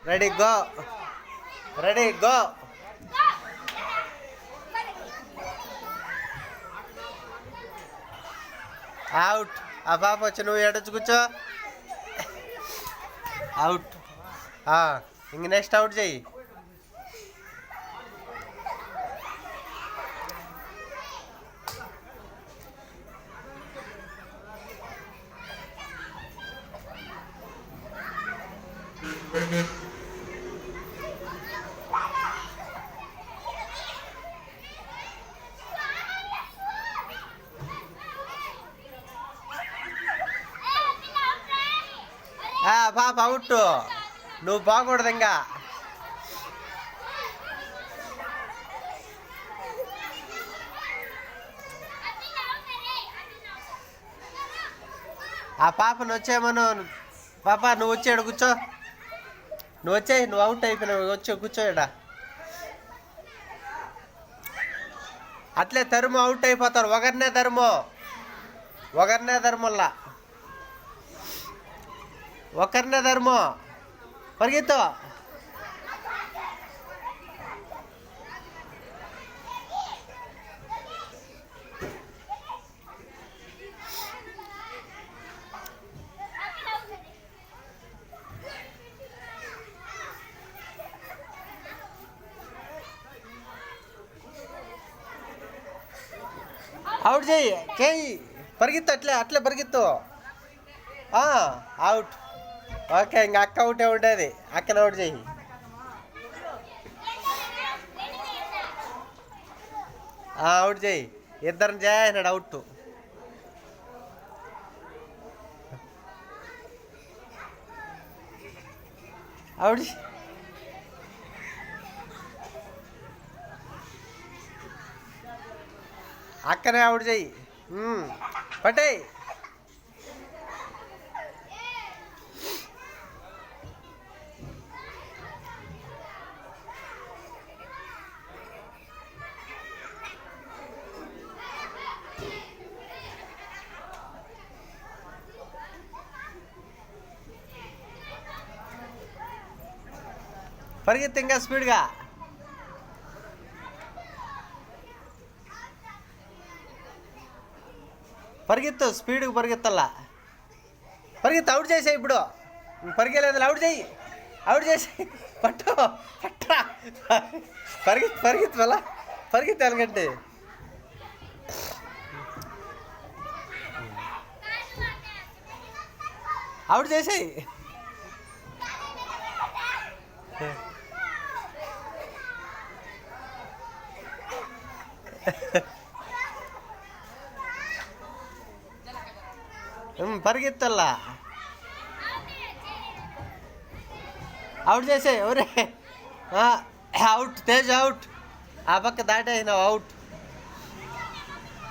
Ready go. Ready go. Out. ఆ పాప వచ్చి నువ్వు ఏడొచ్చు కూర్చో. అవుట్. ఇంక నెక్స్ట్ అవుట్ చెయ్యి. పాప అవుట్. నువ్వు బాగూడదు ఇంకా. ఆ పాపను వచ్చేయమను. పాప నువ్వు వచ్చాడు కూర్చో. నువ్వు వచ్చాయి. నువ్వు అవుట్ అయిపోయినావు. వచ్చి కూర్చోయడా. అట్లే తరుము. అవుట్ అయిపోతారు. ఒకరినే తరుముల్లా. ఒకరినే తరుము. పరిగెత్తు. అవుట్ చెయ్యి. పరిగెత్తు. అట్లే పరిగెత్తు. అవుట్. ఓకే, ఇంక అక్క అవుటే ఉండేది. అక్కన అవుట్ చెయ్యి. అవుట్ చెయ్యి. ఇద్దరిని చేయన్నాడు అవుట్. అవుట్. అక్కనే అవుట్ చెయ్యి. పట్టేయి. పరిగెత్తి ఇంకా స్పీడ్గా. పరిగెత్తు. స్పీడ్గా పరిగెత్తల్లా. పరిగెత్తు. అవుట్ చేసాయి ఇప్పుడు. పరిగెలేదు. అవుట్ చేసి పట్టరా. పరిగెత్తు మళ్ళా. పరిగెత్తి ఎలాగంటే. అవుట్ చేసాయి. పరిగెత్తల్లా. అవుట్ చేసాయి. ఎవరే అవుట్. తేజ్ అవుట్. ఆ పక్క దాటేసినావు. అవుట్.